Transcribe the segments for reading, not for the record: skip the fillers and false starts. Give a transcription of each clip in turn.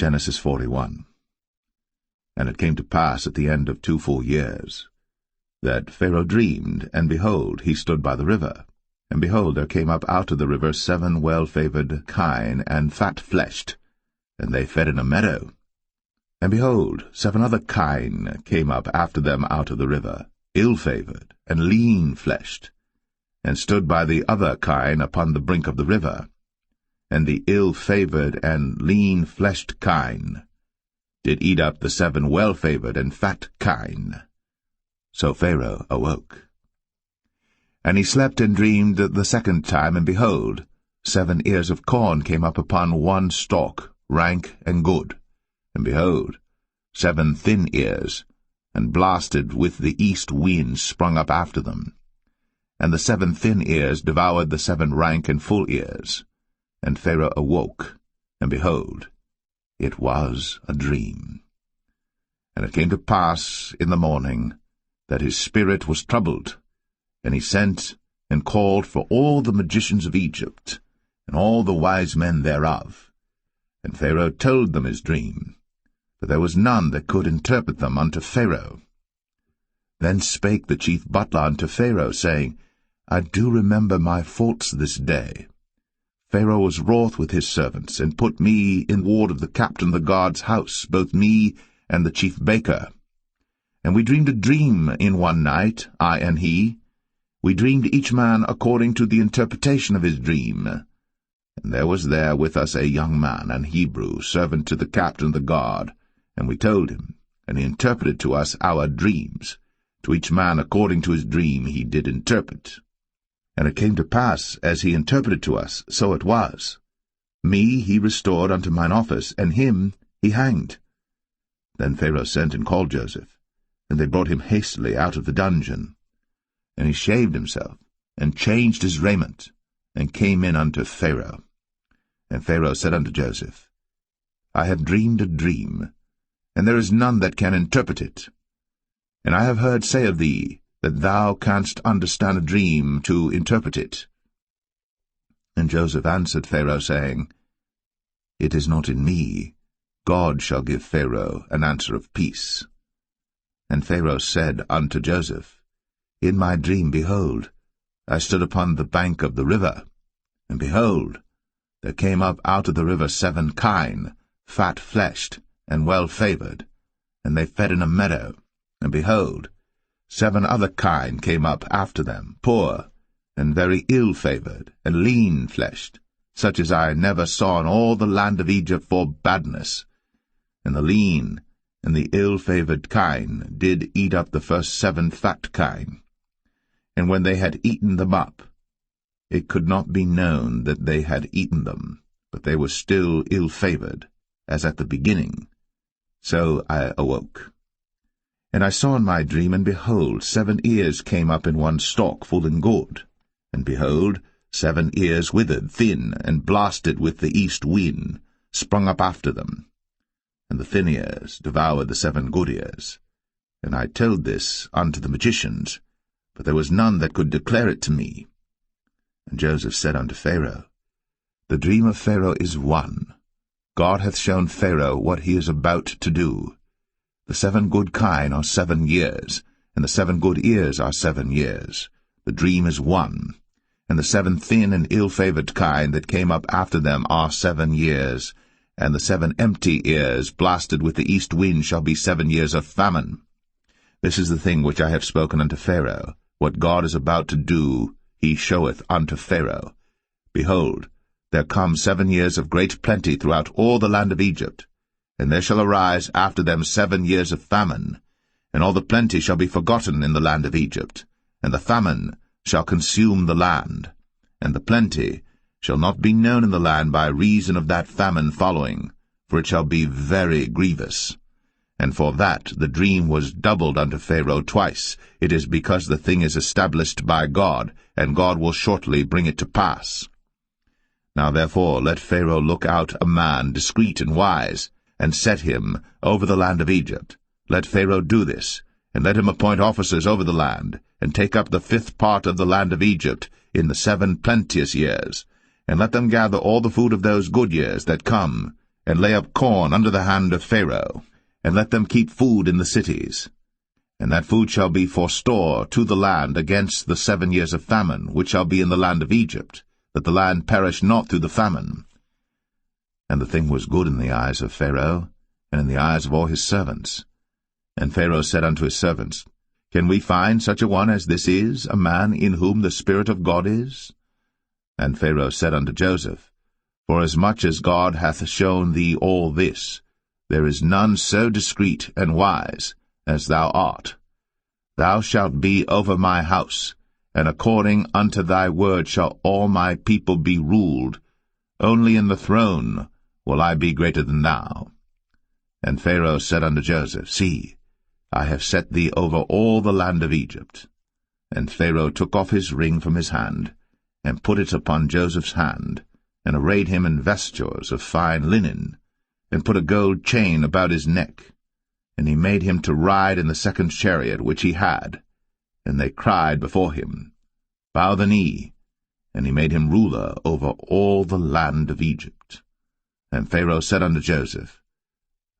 Genesis 41. And it came to pass at the end of 2 full years, that Pharaoh dreamed, and behold, he stood by the river. And behold, there came up out of the river 7 well-favored kine and fat-fleshed, and they fed in a meadow. And behold, 7 other kine came up after them out of the river, ill-favored and lean-fleshed, and stood by the other kine upon the brink of the river. And the ill-favored and lean-fleshed kine did eat up the 7 well-favored and fat kine. So Pharaoh awoke. And he slept and dreamed the second time, and behold, 7 ears of corn came up upon one stalk, rank and good. And behold, 7 thin ears, and blasted with the east wind sprung up after them. And the 7 thin ears devoured the 7 rank and full ears. And Pharaoh awoke, and behold, it was a dream. And it came to pass in the morning that his spirit was troubled, and he sent and called for all the magicians of Egypt, and all the wise men thereof. And Pharaoh told them his dream, but there was none that could interpret them unto Pharaoh. Then spake the chief butler unto Pharaoh, saying, I do remember my faults this day. Pharaoh was wroth with his servants, and put me in ward of the captain of the guard's house, both me and the chief baker. And we dreamed a dream in one night, I and he. We dreamed each man according to the interpretation of his dream. And there was there with us a young man, an Hebrew, servant to the captain of the guard. And we told him, and he interpreted to us our dreams. To each man according to his dream he did interpret. And it came to pass, as he interpreted to us, so it was. Me he restored unto mine office, and him he hanged. Then Pharaoh sent and called Joseph, and they brought him hastily out of the dungeon. And he shaved himself, and changed his raiment, and came in unto Pharaoh. And Pharaoh said unto Joseph, I have dreamed a dream, and there is none that can interpret it. And I have heard say of thee, that thou canst understand a dream to interpret it. And Joseph answered Pharaoh, saying, It is not in me. God shall give Pharaoh an answer of peace. And Pharaoh said unto Joseph, In my dream, behold, I stood upon the bank of the river, and behold, there came up out of the river 7 kine, fat-fleshed and well-favored, and they fed in a meadow, and behold, 7 other kine came up after them, poor, and very ill-favored, and lean-fleshed, such as I never saw in all the land of Egypt for badness. And the lean and the ill-favored kine did eat up the first 7 fat kine. And when they had eaten them up, it could not be known that they had eaten them, but they were still ill-favored, as at the beginning. So I awoke. And I saw in my dream, and behold, 7 ears came up in one stalk, full and good. And behold, 7 ears withered, thin, and blasted with the east wind, sprung up after them. And the thin ears devoured the 7 good ears. And I told this unto the magicians, but there was none that could declare it to me. And Joseph said unto Pharaoh, The dream of Pharaoh is one. God hath shown Pharaoh what he is about to do. The 7 good kine are 7 years, and the 7 good ears are 7 years. The dream is one. And the 7 thin and ill-favored kine that came up after them are 7 years, and the 7 empty ears blasted with the east wind shall be 7 years of famine. This is the thing which I have spoken unto Pharaoh. What God is about to do, he showeth unto Pharaoh. Behold, there come 7 years of great plenty throughout all the land of Egypt. And there shall arise after them 7 years of famine, and all the plenty shall be forgotten in the land of Egypt, and the famine shall consume the land, and the plenty shall not be known in the land by reason of that famine following, for it shall be very grievous. And for that the dream was doubled unto Pharaoh twice. It is because the thing is established by God, and God will shortly bring it to pass. Now therefore let Pharaoh look out a man discreet and wise, and set him over the land of Egypt. Let Pharaoh do this, and let him appoint officers over the land, and take up the 5th part of the land of Egypt in the 7 plenteous years, and let them gather all the food of those good years that come, and lay up corn under the hand of Pharaoh, and let them keep food in the cities. And that food shall be for store to the land against the 7 years of famine, which shall be in the land of Egypt, that the land perish not through the famine. And the thing was good in the eyes of Pharaoh, and in the eyes of all his servants. And Pharaoh said unto his servants, Can we find such a one as this is, a man in whom the Spirit of God is? And Pharaoh said unto Joseph, Forasmuch as God hath shown thee all this, there is none so discreet and wise as thou art. Thou shalt be over my house, and according unto thy word shall all my people be ruled. Only in the throne will I be greater than thou. And Pharaoh said unto Joseph, See, I have set thee over all the land of Egypt. And Pharaoh took off his ring from his hand, and put it upon Joseph's hand, and arrayed him in vestures of fine linen, and put a gold chain about his neck. And he made him to ride in the second chariot which he had. And they cried before him, Bow the knee. And he made him ruler over all the land of Egypt. And Pharaoh said unto Joseph,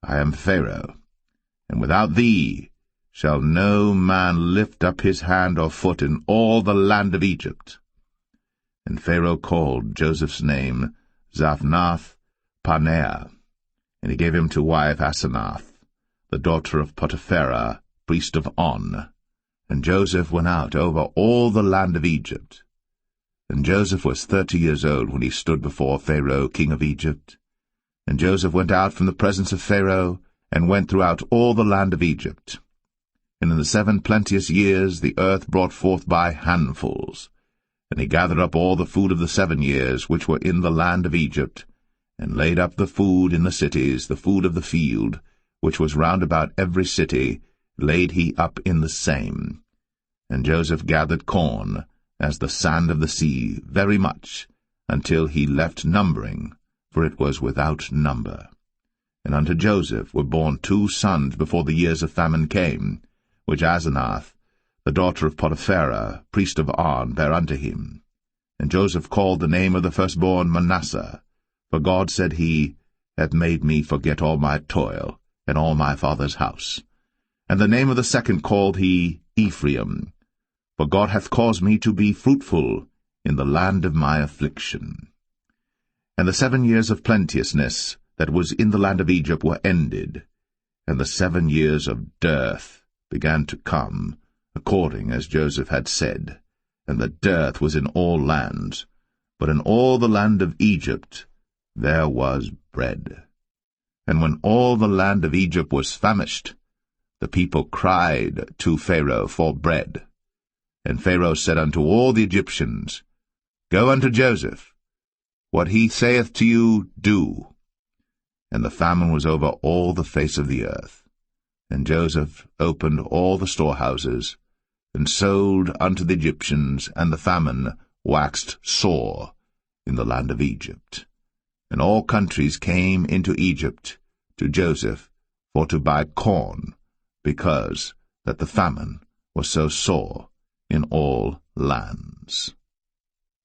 I am Pharaoh, and without thee shall no man lift up his hand or foot in all the land of Egypt. And Pharaoh called Joseph's name Zaphnath-Paneah, and he gave him to wife Asenath, the daughter of Potipherah, priest of On. And Joseph went out over all the land of Egypt. And Joseph was 30 years old when he stood before Pharaoh king of Egypt. And Joseph went out from the presence of Pharaoh, and went throughout all the land of Egypt. And in the 7 plenteous years the earth brought forth by handfuls. And he gathered up all the food of the 7 years which were in the land of Egypt, and laid up the food in the cities, the food of the field, which was round about every city, laid he up in the same. And Joseph gathered corn, as the sand of the sea, very much, until he left numbering, for it was without number. And unto Joseph were born 2 sons before the years of famine came, which Asenath, the daughter of Potipherah, priest of On, bare unto him. And Joseph called the name of the firstborn Manasseh, for God, said he, hath made me forget all my toil, and all my father's house. And the name of the second called he Ephraim, for God hath caused me to be fruitful in the land of my affliction. And the 7 years of plenteousness that was in the land of Egypt were ended, and the 7 years of dearth began to come, according as Joseph had said. And the dearth was in all lands, but in all the land of Egypt there was bread. And when all the land of Egypt was famished, the people cried to Pharaoh for bread. And Pharaoh said unto all the Egyptians, Go unto Joseph, what he saith to you, do. And the famine was over all the face of the earth. And Joseph opened all the storehouses, and sold unto the Egyptians, and the famine waxed sore in the land of Egypt. And all countries came into Egypt to Joseph for to buy corn, because that the famine was so sore in all lands.